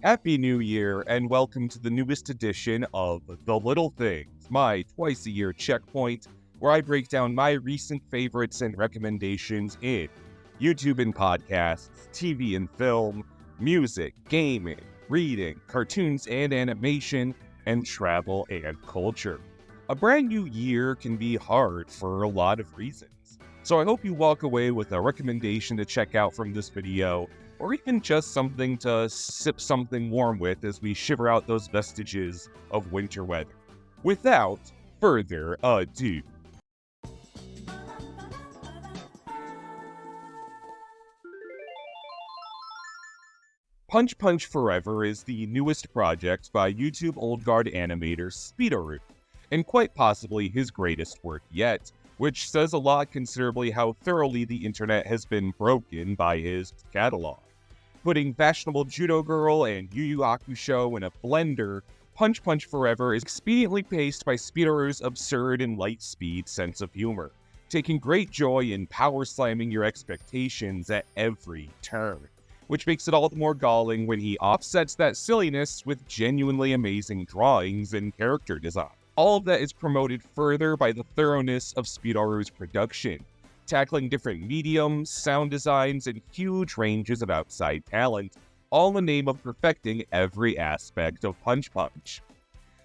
Happy New Year, and welcome to the newest edition of The Little Things, my twice-a-year checkpoint, where I break down my recent favorites and recommendations in YouTube and podcasts, TV and film, music, gaming, reading, cartoons and animation, and travel and culture. A brand new year can be hard for a lot of reasons, so I hope you walk away with a recommendation to check out from this video, or even just something to sip something warm with as we shiver out those vestiges of winter weather. Without further ado. Punch Punch Forever is the newest project by YouTube old guard animator Speedaroo, and quite possibly his greatest work yet, which says a lot considerably how thoroughly the internet has been broken by his catalog. Putting fashionable judo girl and Yu Yu Hakusho in a blender, Punch Punch Forever is expediently paced by Speedaroo's absurd and light-speed sense of humor, taking great joy in power slamming your expectations at every turn, which makes it all the more galling when he offsets that silliness with genuinely amazing drawings and character design. All of that is promoted further by the thoroughness of Speedaroo's production, tackling different mediums, sound designs, and huge ranges of outside talent, all in the name of perfecting every aspect of Punch Punch.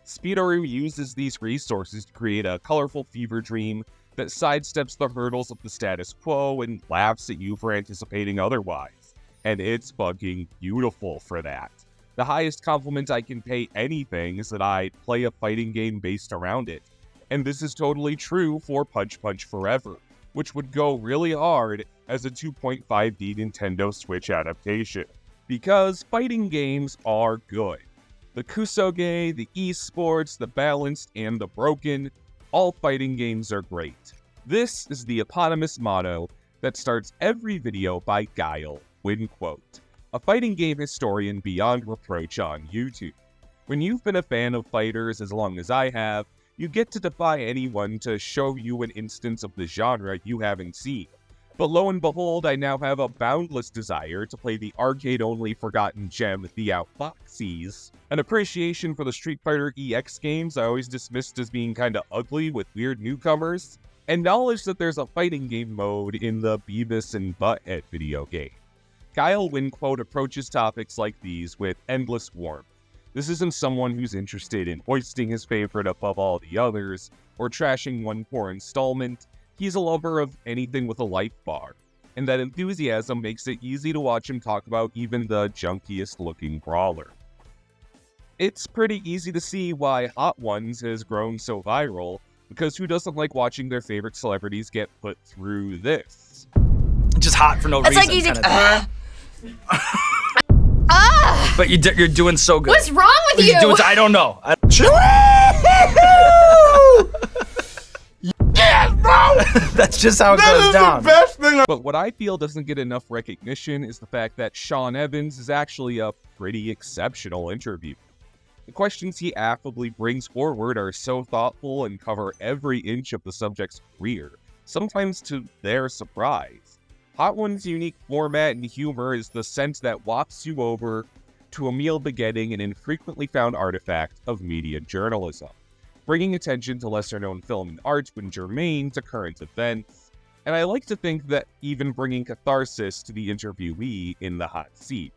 Speedaroo uses these resources to create a colorful fever dream that sidesteps the hurdles of the status quo and laughs at you for anticipating otherwise, and it's fucking beautiful for that. The highest compliment I can pay anything is that I play a fighting game based around it, and this is totally true for Punch Punch Forever, which would go really hard as a 2.5D Nintendo Switch adaptation, because fighting games are good. The kusoge, the esports, the balanced, and the broken, all fighting games are great. This is the eponymous motto that starts every video by Guile, Quote, a fighting game historian beyond reproach on YouTube. When you've been a fan of fighters as long as I have, you get to defy anyone to show you an instance of the genre you haven't seen. But lo and behold, I now have a boundless desire to play the arcade-only forgotten gem, The Outfoxies. An appreciation for the Street Fighter EX games I always dismissed as being kinda ugly with weird newcomers, and knowledge that there's a fighting game mode in the Beavis and Butthead video game. Guile Quote approaches topics like these with endless warmth. This isn't someone who's interested in hoisting his favorite above all the others, or trashing one poor installment. He's a lover of anything with a life bar, and that enthusiasm makes it easy to watch him talk about even the junkiest looking brawler. It's pretty easy to see why Hot Ones has grown so viral, because who doesn't like watching their favorite celebrities get put through this? Just hot for no reason. It's like he's But you're doing so good. What's wrong with you? I don't know. Yes, bro! That's just how it That goes is down. the best thing. But what I feel doesn't get enough recognition is the fact that Sean Evans is actually a pretty exceptional interview. The questions he affably brings forward are so thoughtful and cover every inch of the subject's career, sometimes to their surprise. Hot One's unique format and humor is the scent that wafts you over to a meal begetting an infrequently found artifact of media journalism, bringing attention to lesser-known film and art when germane to current events, and I like to think that even bringing catharsis to the interviewee in the hot seat.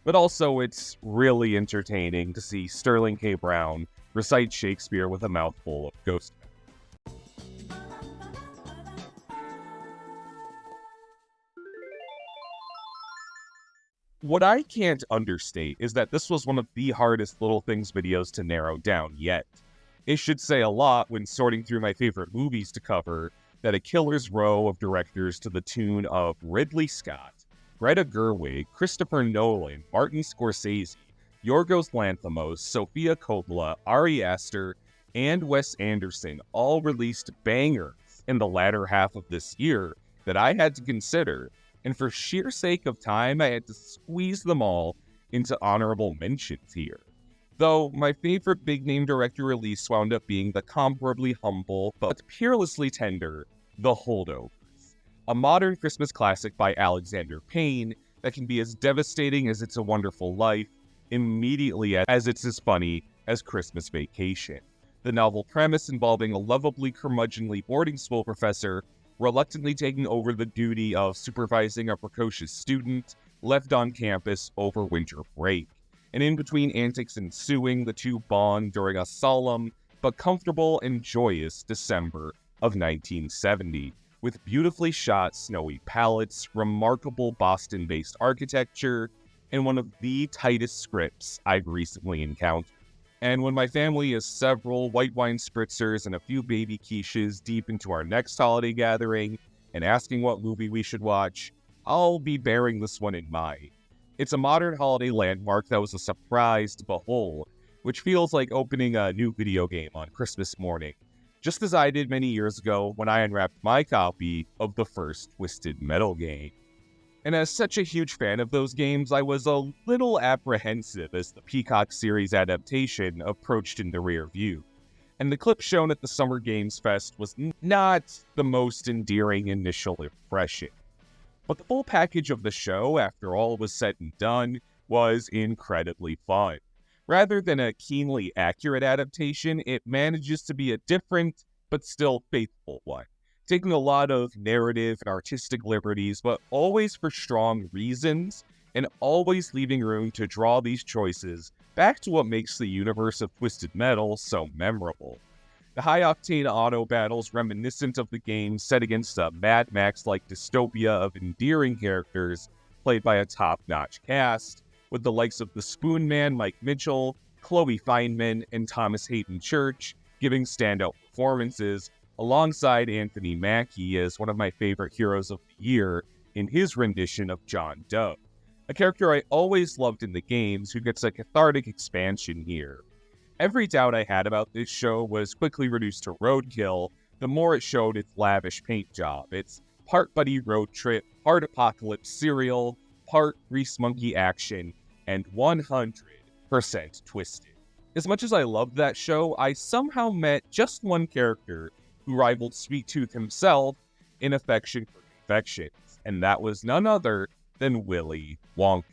But also, it's really entertaining to see Sterling K. Brown recite Shakespeare with a mouthful of ghost. What I can't understate is that this was one of the hardest Little Things videos to narrow down yet. It should say a lot when sorting through my favorite movies to cover that a killer's row of directors to the tune of Ridley Scott, Greta Gerwig, Christopher Nolan, Martin Scorsese, Yorgos Lanthimos, Sofia Coppola, Ari Aster, and Wes Anderson all released bangers in the latter half of this year that I had to consider, and for sheer sake of time, I had to squeeze them all into honorable mentions here. Though my favorite big-name director release wound up being the comparably humble but peerlessly tender The Holdovers, a modern Christmas classic by Alexander Payne that can be as devastating as It's a Wonderful Life, immediately as it's as funny as Christmas Vacation. The novel premise involving a lovably curmudgeonly boarding school professor reluctantly taking over the duty of supervising a precocious student left on campus over winter break. And in between antics ensuing, the two bond during a solemn but comfortable and joyous December of 1970, with beautifully shot snowy palettes, remarkable Boston-based architecture, and one of the tightest scripts I've recently encountered. And when my family is several white wine spritzers and a few baby quiches deep into our next holiday gathering and asking what movie we should watch, I'll be bearing this one in mind. It's a modern holiday landmark that was a surprise to behold, which feels like opening a new video game on Christmas morning, just as I did many years ago when I unwrapped my copy of the first Twisted Metal game. And as such a huge fan of those games, I was a little apprehensive as the Peacock series adaptation approached in the rear view. And the clip shown at the Summer Games Fest was not the most endearing initial impression. But the full package of the show, after all was said and done, was incredibly fun. Rather than a keenly accurate adaptation, it manages to be a different but still faithful one, taking a lot of narrative and artistic liberties, but always for strong reasons, and always leaving room to draw these choices back to what makes the universe of Twisted Metal so memorable. The high-octane auto battles reminiscent of the game set against a Mad Max-like dystopia of endearing characters played by a top-notch cast, with the likes of the Spoon Man Mike Mitchell, Chloe Feynman, and Thomas Hayden Church giving standout performances, alongside Anthony Mackie as one of my favorite heroes of the year in his rendition of John Doe, a character I always loved in the games who gets a cathartic expansion here. Every doubt I had about this show was quickly reduced to roadkill the more it showed its lavish paint job. It's part buddy road trip, part apocalypse serial, part Grease Monkey action, and 100% twisted. As much as I loved that show, I somehow met just one character who rivaled Sweet Tooth himself in affection for confections, and that was none other than Willy Wonka.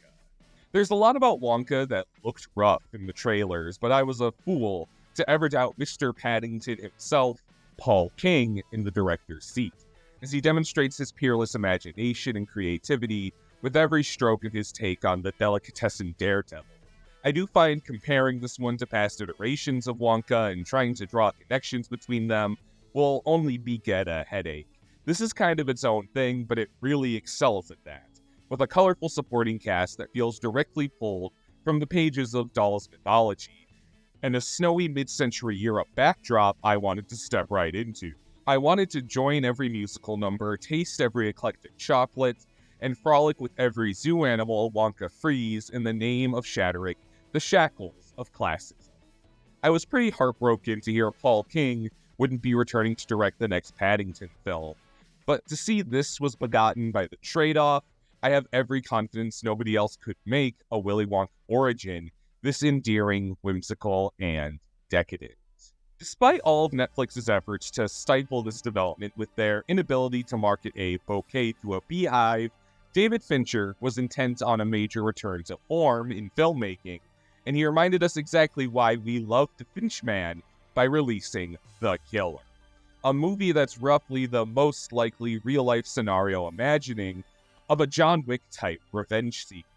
There's a lot about Wonka that looked rough in the trailers, but I was a fool to ever doubt Mr. Paddington himself, Paul King, in the director's seat, as he demonstrates his peerless imagination and creativity with every stroke of his take on the delicatessen Daredevil. I do find comparing this one to past iterations of Wonka and trying to draw connections between them will only beget a headache. This is kind of its own thing, but it really excels at that, with a colorful supporting cast that feels directly pulled from the pages of Doll's mythology, and a snowy mid-century Europe backdrop I wanted to step right into. I wanted to join every musical number, taste every eclectic chocolate, and frolic with every zoo animal Wonka frees in the name of shattering the shackles of classism. I was pretty heartbroken to hear Paul King wouldn't be returning to direct the next Paddington film, but to see this was begotten by the trade-off, I have every confidence nobody else could make a Willy Wonka origin this endearing, whimsical, and decadent. Despite all of Netflix's efforts to stifle this development with their inability to market a bouquet to a beehive, David Fincher was intent on a major return to form in filmmaking, and he reminded us exactly why we love the Finchman by releasing The Killer, a movie that's roughly the most likely real-life scenario imagining of a John Wick-type revenge seeker,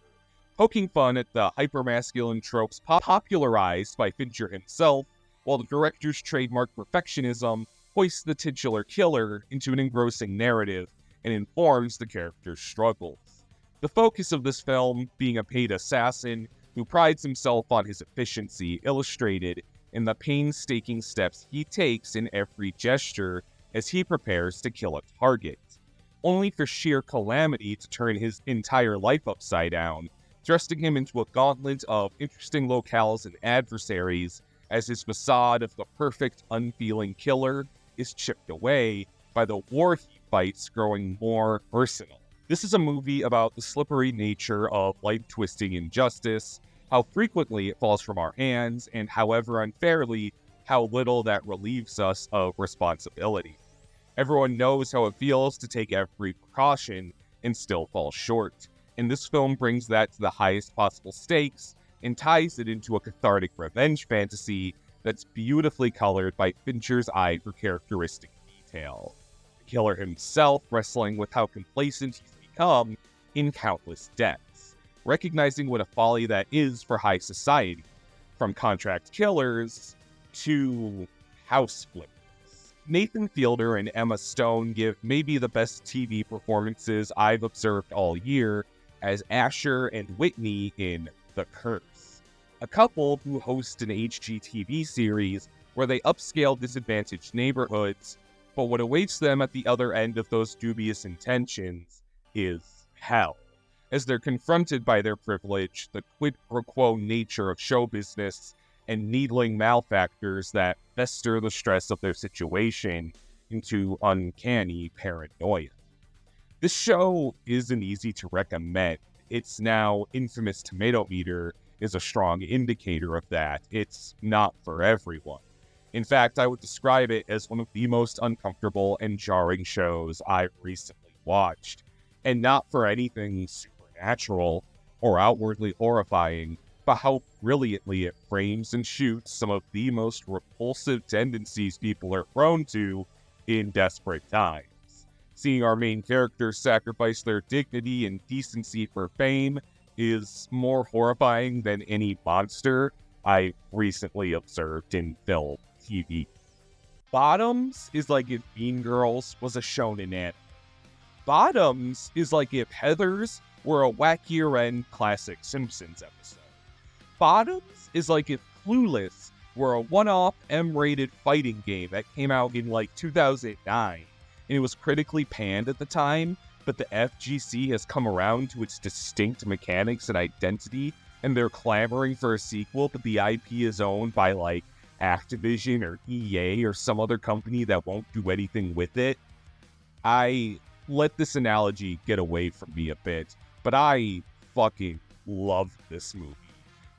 poking fun at the hypermasculine tropes popularized by Fincher himself, while the director's trademark perfectionism hoists the titular killer into an engrossing narrative and informs the character's struggles. The focus of this film being a paid assassin who prides himself on his efficiency, illustrated in the painstaking steps he takes in every gesture as he prepares to kill a target, only for sheer calamity to turn his entire life upside down, thrusting him into a gauntlet of interesting locales and adversaries as his facade of the perfect, unfeeling killer is chipped away by the war he fights growing more personal. This is a movie about the slippery nature of life-twisting injustice, how frequently it falls from our hands, and however unfairly, how little that relieves us of responsibility. Everyone knows how it feels to take every precaution and still fall short, and this film brings that to the highest possible stakes and ties it into a cathartic revenge fantasy that's beautifully colored by Fincher's eye for characteristic detail. The killer himself wrestling with how complacent he's become in countless deaths, recognizing what a folly that is for high society, from contract killers to house flippers. Nathan Fielder and Emma Stone give maybe the best TV performances I've observed all year as Asher and Whitney in The Curse, a couple who host an HGTV series where they upscale disadvantaged neighborhoods, but what awaits them at the other end of those dubious intentions is hell, as they're confronted by their privilege, the quid pro quo nature of show business, and needling malfactors that fester the stress of their situation into uncanny paranoia. This show isn't easy to recommend. Its now infamous tomato meter is a strong indicator of that. It's not for everyone. In fact, I would describe it as one of the most uncomfortable and jarring shows I've recently watched, and not for anything supernatural or outwardly horrifying, but how brilliantly it frames and shoots some of the most repulsive tendencies people are prone to in desperate times. Seeing our main characters sacrifice their dignity and decency for fame is more horrifying than any monster I recently observed in film, TV. Bottoms is like if Mean Girls was a shonen anime. Bottoms is like if Heathers were a wackier end classic Simpsons episode. Bottoms is like if Clueless were a one-off M-rated fighting game that came out in like 2009, and it was critically panned at the time, but the FGC has come around to its distinct mechanics and identity, and they're clamoring for a sequel, but the IP is owned by like Activision or EA or some other company that won't do anything with it. I let this analogy get away from me a bit, but I fucking love this movie.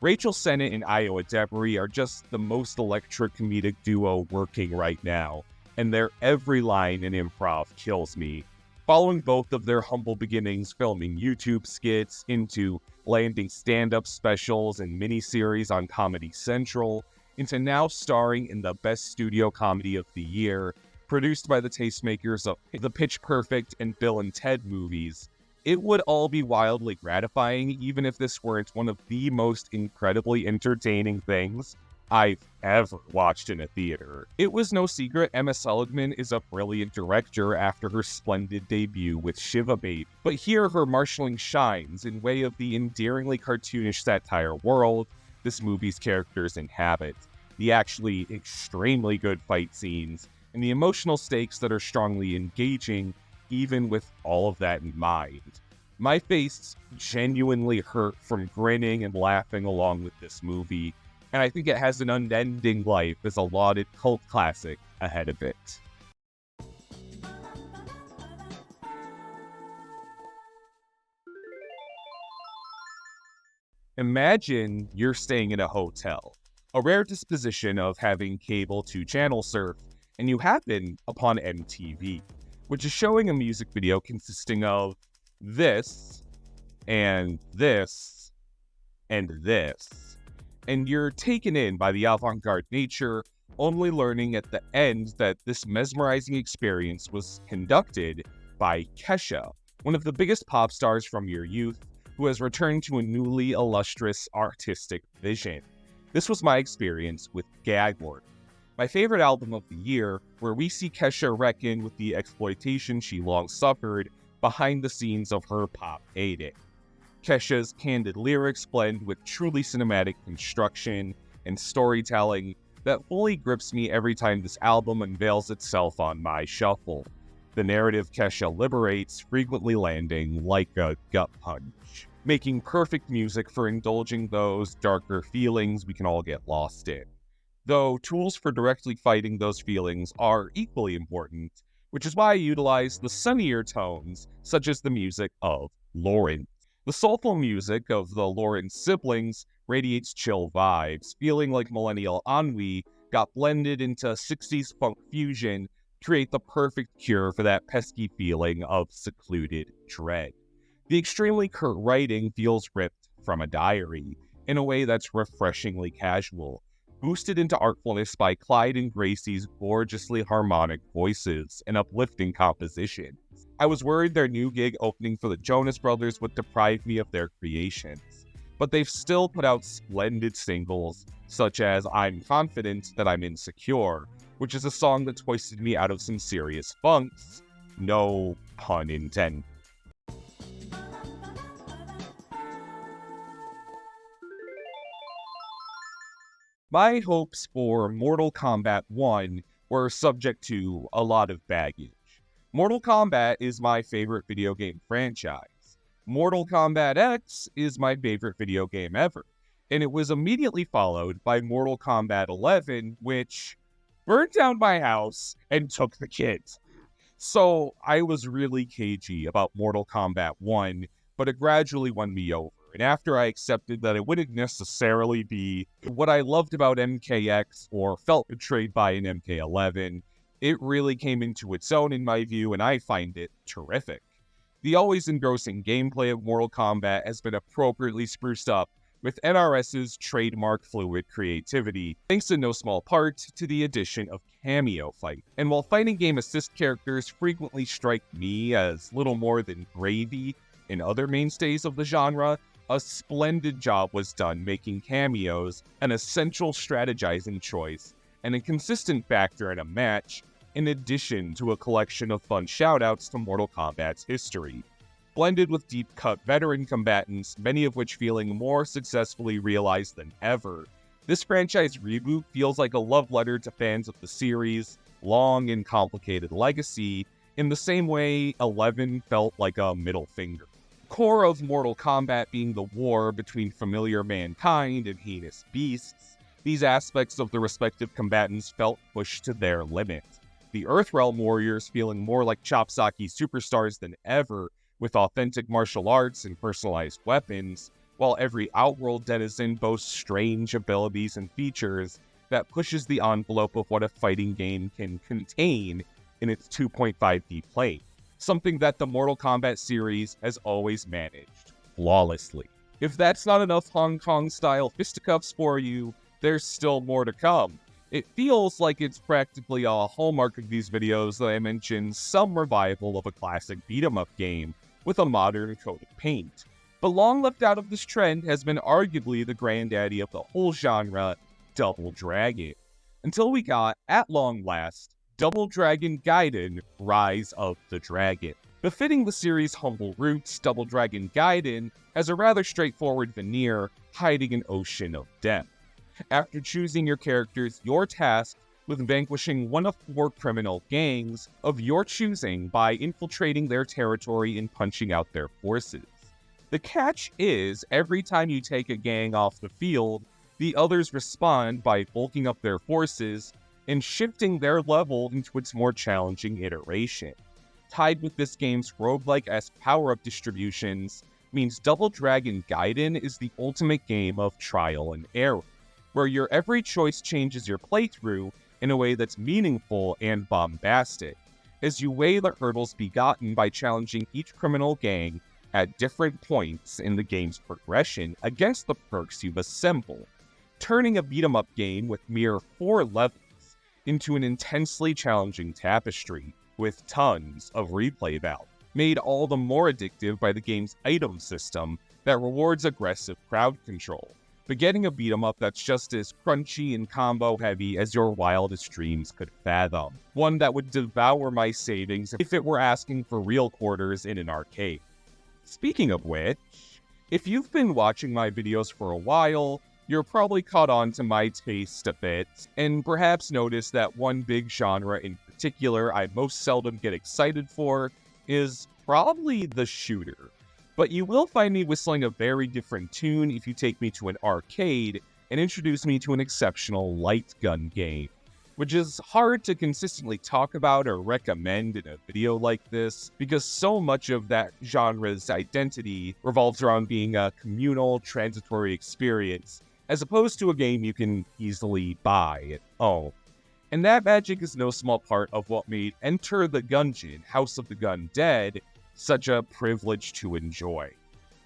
Rachel Sennett and Iowa Debris are just the most electric comedic duo working right now, and their every line in improv kills me. Following both of their humble beginnings filming YouTube skits into landing stand-up specials and miniseries on Comedy Central, into now starring in the best studio comedy of the year, produced by the tastemakers of the Pitch Perfect and Bill and Ted movies, it would all be wildly gratifying even if this weren't one of the most incredibly entertaining things I've ever watched in a theater. It was no secret Emma Seligman is a brilliant director after her splendid debut with Shiva Baby, but here her marshalling shines in way of the endearingly cartoonish satire world this movie's characters inhabit, the actually extremely good fight scenes, and the emotional stakes that are strongly engaging even with all of that in mind. My face genuinely hurt from grinning and laughing along with this movie, and I think it has an unending life as a lauded cult classic ahead of it. Imagine you're staying in a hotel, a rare disposition of having cable to channel surf, and you happen upon MTV, which is showing a music video consisting of this, and this, and this. And you're taken in by the avant-garde nature, only learning at the end that this mesmerizing experience was conducted by Kesha, one of the biggest pop stars from your youth, who has returned to a newly illustrious artistic vision. This was my experience with Gagward, my favorite album of the year, where we see Kesha reckon with the exploitation she long suffered behind the scenes of her pop heyday. Kesha's candid lyrics blend with truly cinematic construction and storytelling that fully grips me every time this album unveils itself on my shuffle. The narrative Kesha liberates, frequently landing like a gut punch, making perfect music for indulging those darker feelings we can all get lost in. Though tools for directly fighting those feelings are equally important, which is why I utilize the sunnier tones, such as the music of Lauren. The soulful music of the Lauren siblings radiates chill vibes, feeling like millennial ennui got blended into 60s funk fusion to create the perfect cure for that pesky feeling of secluded dread. The extremely curt writing feels ripped from a diary, in a way that's refreshingly casual, boosted into artfulness by Clyde and Gracie's gorgeously harmonic voices and uplifting composition. I was worried their new gig opening for the Jonas Brothers would deprive me of their creations, but they've still put out splendid singles, such as I'm Confident That I'm Insecure, which is a song that's hoisted me out of some serious funks. No pun intended. My hopes for Mortal Kombat 1 were subject to a lot of baggage. Mortal Kombat is my favorite video game franchise. Mortal Kombat X is my favorite video game ever. And it was immediately followed by Mortal Kombat 11, which burned down my house and took the kids. So I was really cagey about Mortal Kombat 1, but it gradually won me over. And after I accepted that it wouldn't necessarily be what I loved about MKX or felt betrayed by in MK11, it really came into its own in my view, and I find it terrific. The always engrossing gameplay of Mortal Kombat has been appropriately spruced up with NRS's trademark fluid creativity, thanks in no small part to the addition of Cameo Fight. And while fighting game assist characters frequently strike me as little more than gravy in other mainstays of the genre, a splendid job was done making cameos an essential strategizing choice and a consistent factor in a match, in addition to a collection of fun shoutouts to Mortal Kombat's history, blended with deep-cut veteran combatants, many of which feeling more successfully realized than ever. This franchise reboot feels like a love letter to fans of the series' long and complicated legacy, in the same way 11 felt like a middle finger. Core of Mortal Kombat being the war between familiar mankind and heinous beasts, these aspects of the respective combatants felt pushed to their limit. The Earthrealm warriors feeling more like Chopsaki superstars than ever, with authentic martial arts and personalized weapons, while every Outworld denizen boasts strange abilities and features that pushes the envelope of what a fighting game can contain in its 2.5D plane. Something that the Mortal Kombat series has always managed flawlessly. If that's not enough Hong Kong-style fisticuffs for you, there's still more to come. It feels like it's practically a hallmark of these videos that I mention some revival of a classic beat-em-up game with a modern coat of paint. But long left out of this trend has been arguably the granddaddy of the whole genre, Double Dragon. Until we got, at long last, Double Dragon Gaiden: Rise of the Dragon. Befitting the series' humble roots, Double Dragon Gaiden has a rather straightforward veneer, hiding an ocean of depth. After choosing your characters, you're tasked with vanquishing one of 4 criminal gangs of your choosing by infiltrating their territory and punching out their forces. The catch is, every time you take a gang off the field, the others respond by bulking up their forces and shifting their level into its more challenging iteration. Tied with this game's roguelike-esque power-up distributions means Double Dragon Gaiden is the ultimate game of trial and error, where your every choice changes your playthrough in a way that's meaningful and bombastic, as you weigh the hurdles begotten by challenging each criminal gang at different points in the game's progression against the perks you've assembled, turning a beat-em-up game with mere 4 levels into an intensely challenging tapestry with tons of replay value, made all the more addictive by the game's item system that rewards aggressive crowd control, begetting a beat-em-up that's just as crunchy and combo-heavy as your wildest dreams could fathom. One that would devour my savings if it were asking for real quarters in an arcade. Speaking of which, if you've been watching my videos for a while, you're probably caught on to my taste a bit, and perhaps noticed that one big genre in particular I most seldom get excited for is probably the shooter. But you will find me whistling a very different tune if you take me to an arcade and introduce me to an exceptional light gun game, which is hard to consistently talk about or recommend in a video like this, because so much of that genre's identity revolves around being a communal, transitory experience, as opposed to a game you can easily buy at home. And that magic is no small part of what made Enter the Gungeon: House of the Gun Dead such a privilege to enjoy.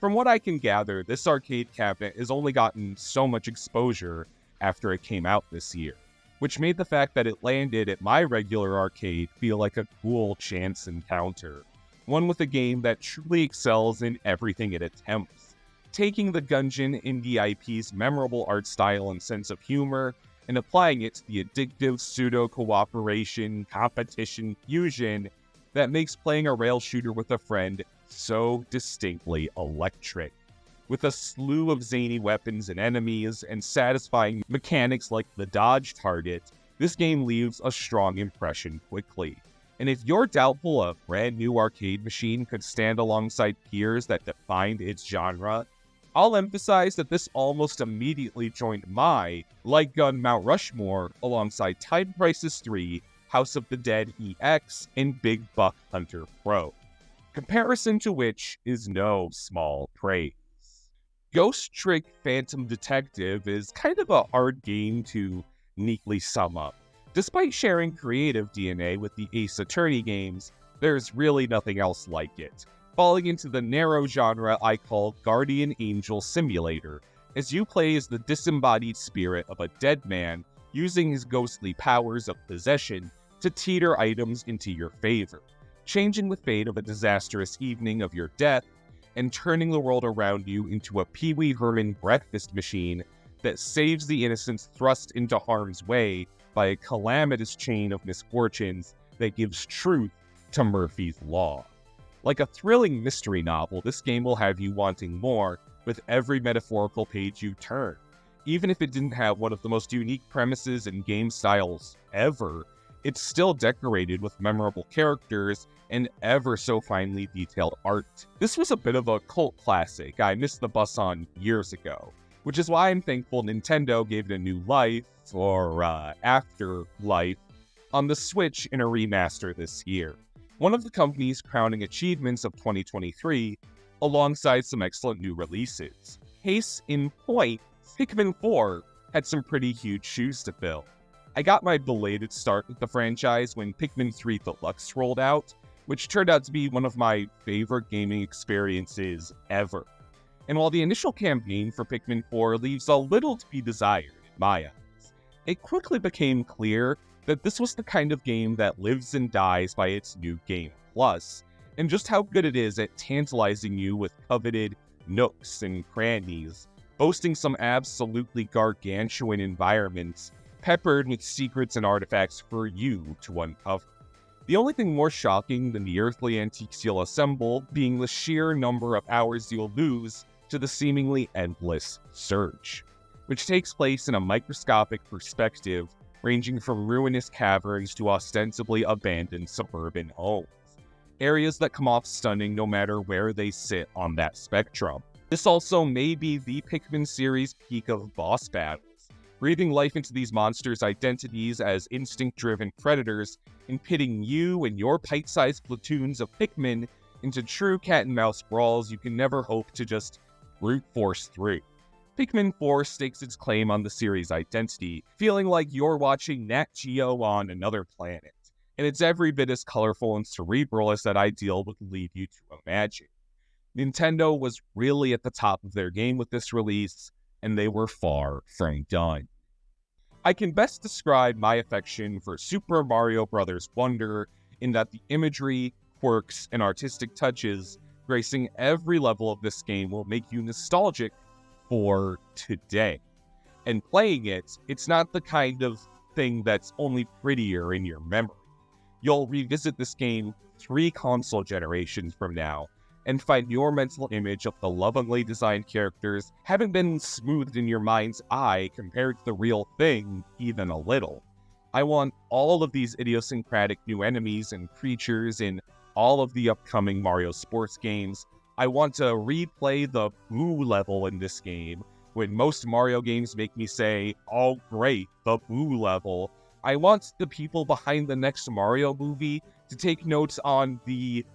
From what I can gather, this arcade cabinet has only gotten so much exposure after it came out this year, which made the fact that it landed at my regular arcade feel like a cool chance encounter, one with a game that truly excels in everything it attempts, taking the Gungeon indie IP's memorable art style and sense of humor and applying it to the addictive pseudo-cooperation, competition fusion that makes playing a rail shooter with a friend so distinctly electric. With a slew of zany weapons and enemies and satisfying mechanics like the dodge target, this game leaves a strong impression quickly. And if you're doubtful a brand new arcade machine could stand alongside peers that defined its genre, I'll emphasize that this almost immediately joined my Light Gun Mount Rushmore alongside Time Crisis 3, House of the Dead EX, and Big Buck Hunter Pro, comparison to which is no small praise. Ghost Trick Phantom Detective is kind of a hard game to neatly sum up. Despite sharing creative DNA with the Ace Attorney games, there's really nothing else like it, falling into the narrow genre I call Guardian Angel Simulator, as you play as the disembodied spirit of a dead man using his ghostly powers of possession to teeter items into your favor, changing the fate of a disastrous evening of your death and turning the world around you into a Pee Wee Herman breakfast machine that saves the innocents thrust into harm's way by a calamitous chain of misfortunes that gives truth to Murphy's Law. Like a thrilling mystery novel, this game will have you wanting more with every metaphorical page you turn. Even if it didn't have one of the most unique premises and game styles ever, it's still decorated with memorable characters and ever so finely detailed art. This was a bit of a cult classic I missed the bus on years ago, which is why I'm thankful Nintendo gave it a new life, or afterlife, on the Switch in a remaster this year. One of the company's crowning achievements of 2023, alongside some excellent new releases. Case in point, Pikmin 4 had some pretty huge shoes to fill. I got my belated start with the franchise when Pikmin 3 Deluxe rolled out, which turned out to be one of my favorite gaming experiences ever. And while the initial campaign for Pikmin 4 leaves a little to be desired in my eyes, it quickly became clear that this was the kind of game that lives and dies by its new Game Plus, and just how good it is at tantalizing you with coveted nooks and crannies, boasting some absolutely gargantuan environments peppered with secrets and artifacts for you to uncover. The only thing more shocking than the earthly antiques you'll assemble being the sheer number of hours you'll lose to the seemingly endless search, which takes place in a microscopic perspective ranging from ruinous caverns to ostensibly abandoned suburban homes, areas that come off stunning no matter where they sit on that spectrum. This also may be the Pikmin series' peak of boss battles, breathing life into these monsters' identities as instinct-driven predators and pitting you and your pint-sized platoons of Pikmin into true cat-and-mouse brawls you can never hope to just brute force through. Pikmin 4 stakes its claim on the series' identity, feeling like you're watching Nat Geo on another planet, and it's every bit as colorful and cerebral as that ideal would lead you to imagine. Nintendo was really at the top of their game with this release, and they were far from done. I can best describe my affection for Super Mario Bros. Wonder in that the imagery, quirks, and artistic touches gracing every level of this game will make you nostalgic for today. And playing it, it's not the kind of thing that's only prettier in your memory. You'll revisit this game 3 console generations from now and find your mental image of the lovingly designed characters haven't been smoothed in your mind's eye compared to the real thing even a little. I want all of these idiosyncratic new enemies and creatures in all of the upcoming Mario sports games. I want to replay the boo level in this game, when most Mario games make me say, oh great, the boo level. I want the people behind the next Mario movie to take notes on the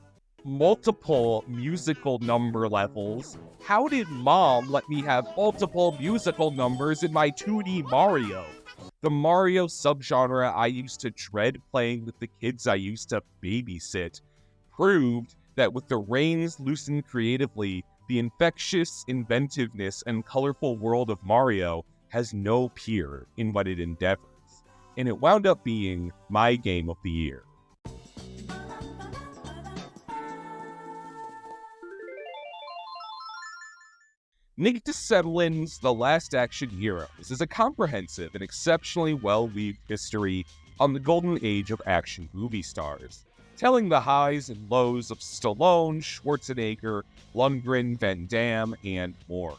multiple musical number levels. How did Mom let me have multiple musical numbers in my 2D Mario? The Mario subgenre I used to dread playing with the kids I used to babysit proved that with the reins loosened creatively, the infectious inventiveness and colorful world of Mario has no peer in what it endeavors, and it wound up being my game of the year. Nick DeSettelin's The Last Action Heroes is a comprehensive and exceptionally well-weaved history on the golden age of action movie stars, telling the highs and lows of Stallone, Schwarzenegger, Lundgren, Van Damme, and more,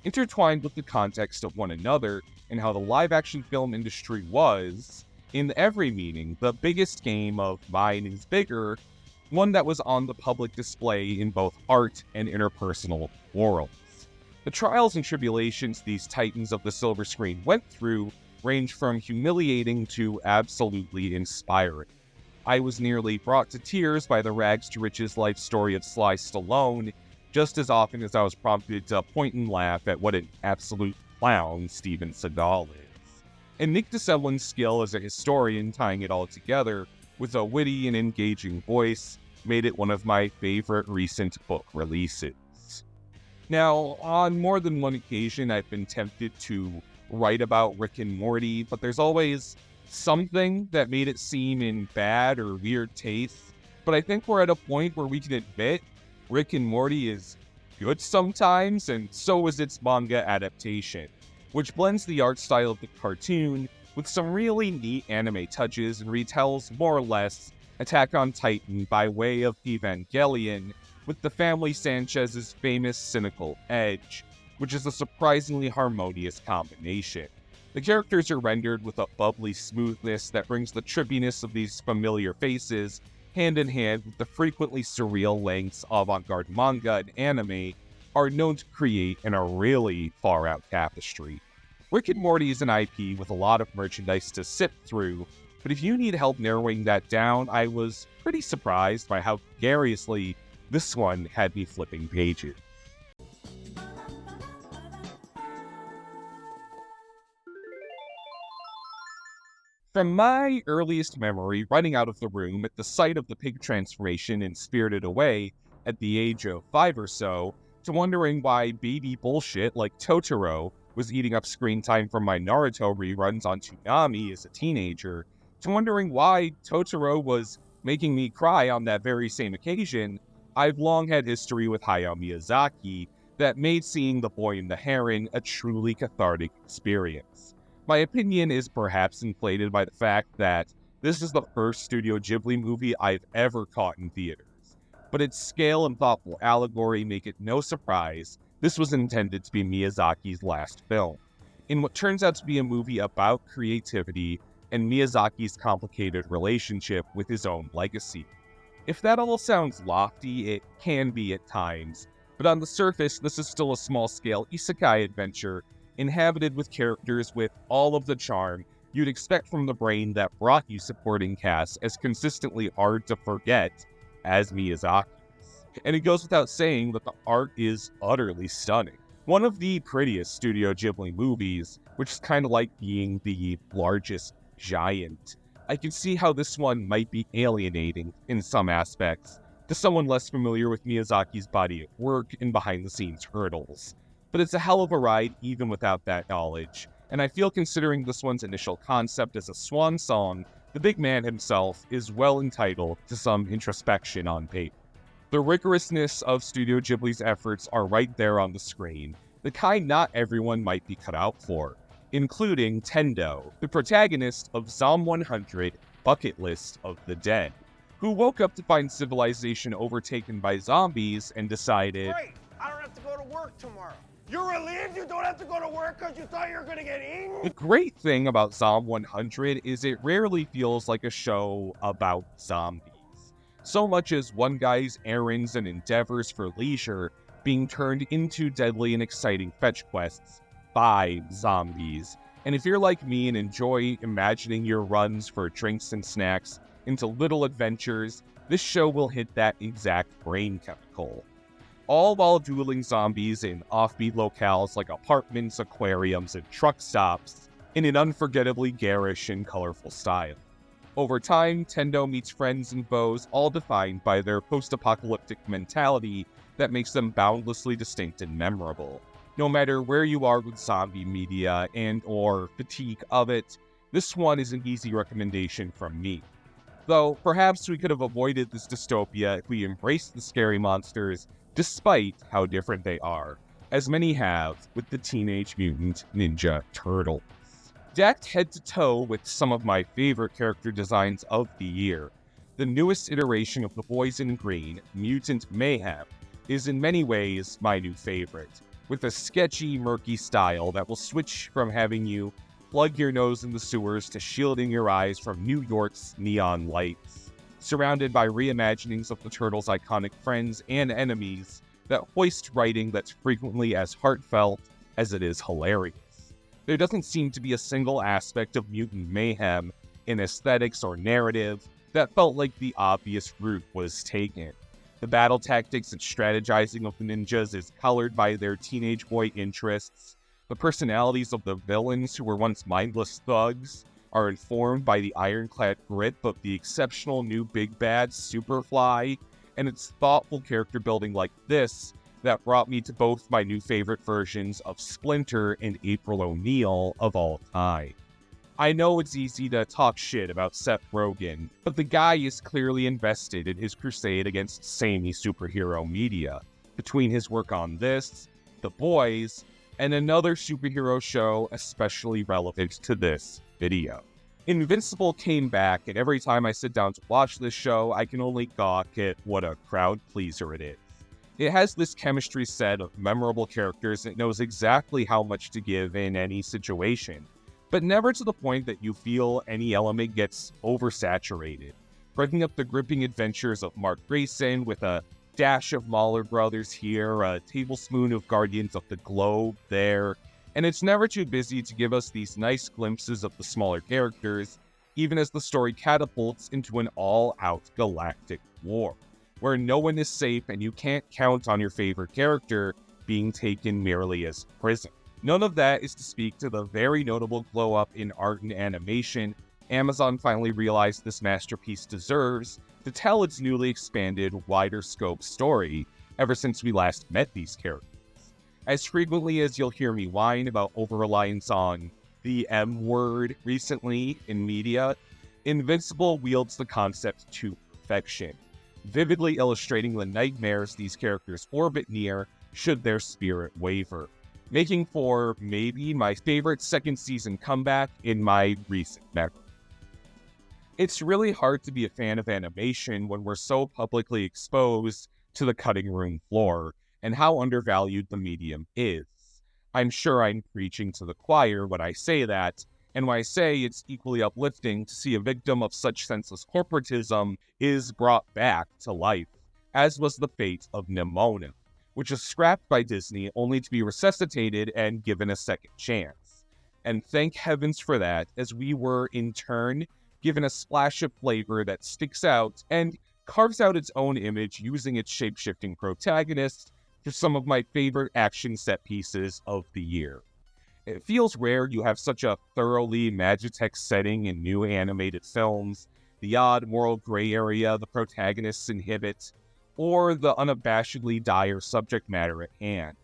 intertwined with the context of one another and how the live-action film industry was, in every meaning, the biggest game of mine is bigger, one that was on the public display in both art and interpersonal worlds. The trials and tribulations these titans of the silver screen went through range from humiliating to absolutely inspiring. I was nearly brought to tears by the rags to riches life story of Sly Stallone, just as often as I was prompted to point and laugh at what an absolute clown Steven Seagal is. And Nick DeSettelin's skill as a historian tying it all together with a witty and engaging voice made it one of my favorite recent book releases. Now, on more than one occasion, I've been tempted to write about Rick and Morty, but there's always something that made it seem in bad or weird taste. But I think we're at a point where we can admit Rick and Morty is good sometimes, and so is its manga adaptation, which blends the art style of the cartoon with some really neat anime touches and retells more or less Attack on Titan by way of Evangelion, with the family Sanchez's famous cynical edge, which is a surprisingly harmonious combination. The characters are rendered with a bubbly smoothness that brings the trippiness of these familiar faces hand in hand with the frequently surreal lengths avant-garde manga and anime are known to create in a really far-out tapestry. Rick and Morty is an IP with a lot of merchandise to sift through, but if you need help narrowing that down, I was pretty surprised by how garrulously this one had me flipping pages. From my earliest memory running out of the room at the sight of the pig transformation in Spirited Away at the age of 5 or so, to wondering why baby bullshit like Totoro was eating up screen time from my Naruto reruns on Toonami as a teenager, to wondering why Totoro was making me cry on that very same occasion, I've long had history with Hayao Miyazaki that made seeing The Boy and the Heron a truly cathartic experience. My opinion is perhaps inflated by the fact that this is the first Studio Ghibli movie I've ever caught in theaters, but its scale and thoughtful allegory make it no surprise this was intended to be Miyazaki's last film, in what turns out to be a movie about creativity and Miyazaki's complicated relationship with his own legacy. If that all sounds lofty, it can be at times, but on the surface, this is still a small-scale isekai adventure inhabited with characters with all of the charm you'd expect from the brain that brought you supporting casts as consistently hard to forget as Miyazaki's. And it goes without saying that the art is utterly stunning. One of the prettiest Studio Ghibli movies, which is kind of like being the largest giant. I can see how this one might be alienating in some aspects to someone less familiar with Miyazaki's body of work and behind-the-scenes hurdles. But it's a hell of a ride even without that knowledge, and I feel considering this one's initial concept as a swan song, the big man himself is well entitled to some introspection on paper. The rigorousness of Studio Ghibli's efforts are right there on the screen, the kind not everyone might be cut out for, including Tendo, the protagonist of Zom 100 Bucket List of the Dead, who woke up to find civilization overtaken by zombies and decided, "Great, I don't have to go to work tomorrow. You're relieved you don't have to go to work because you thought you were going to get eaten?" The great thing about Zom 100 is it rarely feels like a show about zombies, so much as one guy's errands and endeavors for leisure being turned into deadly and exciting fetch quests by zombies. And if you're like me and enjoy imagining your runs for drinks and snacks into little adventures, this show will hit that exact brain chemical. All while dueling zombies in offbeat locales like apartments, aquariums, and truck stops in an unforgettably garish and colorful style. Over time, Tendo meets friends and foes, all defined by their post-apocalyptic mentality that makes them boundlessly distinct and memorable. No matter where you are with zombie media and or fatigue of it, this one is an easy recommendation from me. Though, perhaps we could have avoided this dystopia if we embraced the scary monsters, despite how different they are, as many have with the Teenage Mutant Ninja Turtles. Decked head to toe with some of my favorite character designs of the year, the newest iteration of the Boys in Green, Mutant Mayhem, is in many ways my new favorite, with a sketchy, murky style that will switch from having you plug your nose in the sewers to shielding your eyes from New York's neon lights, surrounded by reimaginings of the Turtles' iconic friends and enemies that hoist writing that's frequently as heartfelt as it is hilarious. There doesn't seem to be a single aspect of Mutant Mayhem in aesthetics or narrative that felt like the obvious route was taken. The battle tactics and strategizing of the ninjas is colored by their teenage boy interests. The personalities of the villains who were once mindless thugs are informed by the ironclad grit of the exceptional new big bad Superfly, and it's thoughtful character building like this that brought me to both my new favorite versions of Splinter and April O'Neil of all time. I know it's easy to talk shit about Seth Rogen, but the guy is clearly invested in his crusade against samey superhero media, between his work on this, The Boys, and another superhero show especially relevant to this video. Invincible came back, and every time I sit down to watch this show, I can only gawk at what a crowd pleaser it is. It has this chemistry set of memorable characters that knows exactly how much to give in any situation, but never to the point that you feel any element gets oversaturated, breaking up the gripping adventures of Mark Grayson with a dash of Mahler Brothers here, a tablespoon of Guardians of the Globe there, and it's never too busy to give us these nice glimpses of the smaller characters, even as the story catapults into an all-out galactic war, where no one is safe and you can't count on your favorite character being taken merely as prison. None of that is to speak to the very notable glow-up in art and animation Amazon finally realized this masterpiece deserves to tell its newly expanded, wider scope story ever since we last met these characters. As frequently as you'll hear me whine about over-reliance on the M word recently in media, Invincible wields the concept to perfection, vividly illustrating the nightmares these characters orbit near should their spirit waver, making for maybe my favorite second season comeback in my recent memory. It's really hard to be a fan of animation when we're so publicly exposed to the cutting room floor and how undervalued the medium is. I'm sure I'm preaching to the choir when I say that, and when I say it's equally uplifting to see a victim of such senseless corporatism is brought back to life, as was the fate of Nimona, which was scrapped by Disney only to be resuscitated and given a second chance. And thank heavens for that, as we were, in turn, given a splash of flavor that sticks out and carves out its own image using its shape-shifting protagonist for some of my favorite action set pieces of the year. It feels rare you have such a thoroughly Magitech setting in new animated films, the odd moral gray area the protagonists inhibit, or the unabashedly dire subject matter at hand.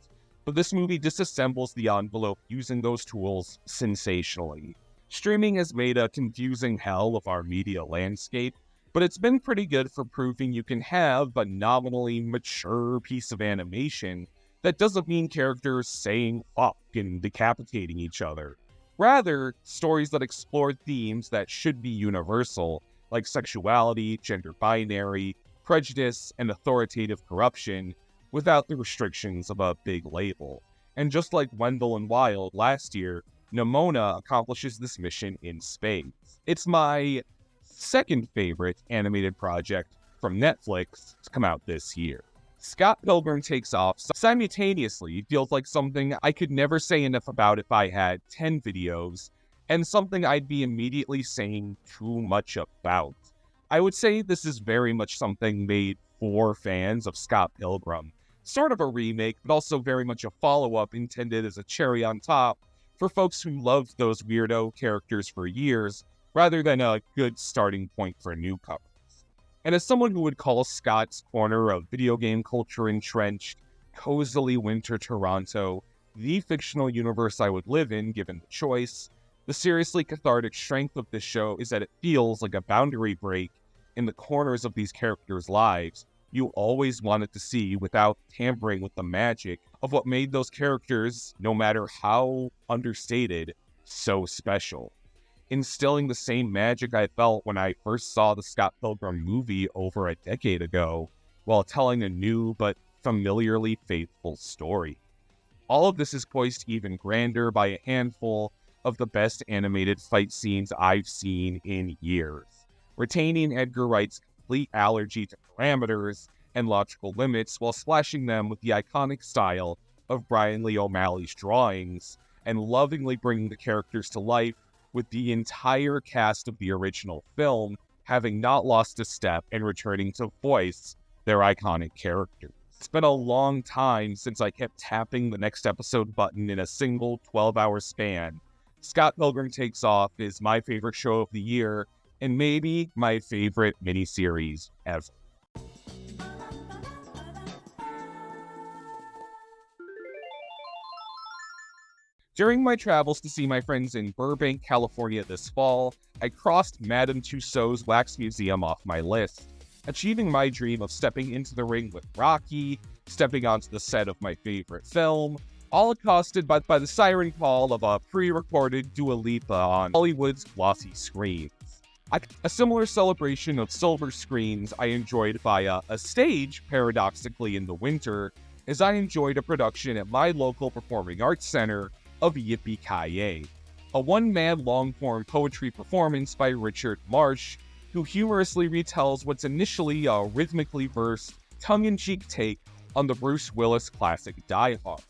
But this movie disassembles the envelope using those tools sensationally. Streaming has made a confusing hell of our media landscape, but it's been pretty good for proving you can have a nominally mature piece of animation that doesn't mean characters saying fuck and decapitating each other. Rather, stories that explore themes that should be universal, like sexuality, gender binary, prejudice, and authoritative corruption, without the restrictions of a big label. And just like Wendell and Wild last year, Nimona accomplishes this mission in spades. It's my second favorite animated project from Netflix to come out this year. Scott Pilgrim Takes Off simultaneously feels like something I could never say enough about if I had 10 videos, and something I'd be immediately saying too much about. I would say this is very much something made for fans of Scott Pilgrim. Sort of a remake, but also very much a follow-up intended as a cherry on top for folks who loved those weirdo characters for years, rather than a good starting point for newcomers. And as someone who would call Scott's Corner of video game culture entrenched, cozily winter Toronto the fictional universe I would live in given the choice, the seriously cathartic strength of this show is that it feels like a boundary break in the corners of these characters' lives you always wanted to see without tampering with the magic of what made those characters, no matter how understated, so special. Instilling the same magic I felt when I first saw the Scott Pilgrim movie over a decade ago, while telling a new but familiarly faithful story. All of this is poised even grander by a handful of the best animated fight scenes I've seen in years, retaining Edgar Wright's complete allergy to parameters and logical limits while splashing them with the iconic style of Brian Lee O'Malley's drawings and lovingly bringing the characters to life with the entire cast of the original film having not lost a step and returning to voice their iconic characters. It's been a long time since I kept tapping the next episode button in a single 12-hour span. Scott Pilgrim Takes Off is my favorite show of the year, and maybe my favorite miniseries ever. During my travels to see my friends in Burbank, California this fall, I crossed Madame Tussauds Wax Museum off my list, achieving my dream of stepping into the ring with Rocky, stepping onto the set of my favorite film, all accosted by the siren call of a pre-recorded Dua Lipa on Hollywood's glossy screens. A similar celebration of silver screens I enjoyed via a stage, paradoxically in the winter, as I enjoyed a production at my local performing arts center of Yippee-Ki-Yay, a one-man long-form poetry performance by Richard Marsh, who humorously retells what's initially a rhythmically versed, tongue-in-cheek take on the Bruce Willis classic Die Hard,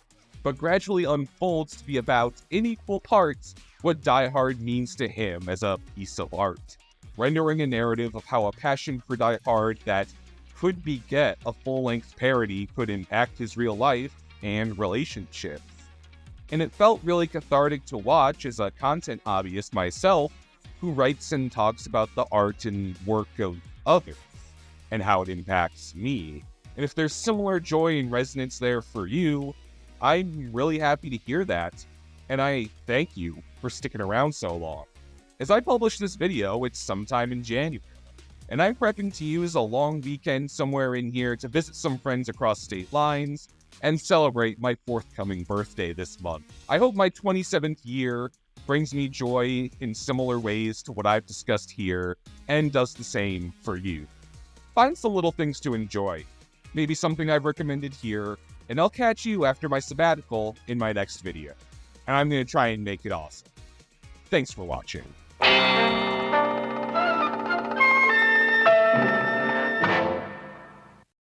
but gradually unfolds to be about, in equal parts, what Die Hard means to him as a piece of art, rendering a narrative of how a passion for Die Hard that could beget a full-length parody could impact his real life and relationships. And it felt really cathartic to watch as a content hobbyist myself who writes and talks about the art and work of others and how it impacts me. And if there's similar joy and resonance there for you, I'm really happy to hear that, and I thank you for sticking around so long. As I publish this video, it's sometime in January, and I'm prepping to use a long weekend somewhere in here to visit some friends across state lines and celebrate my forthcoming birthday this month. I hope my 27th year brings me joy in similar ways to what I've discussed here and does the same for you. Find some little things to enjoy, maybe something I've recommended here, and I'll catch you after my sabbatical in my next video. And I'm going to try and make it awesome. Thanks for watching.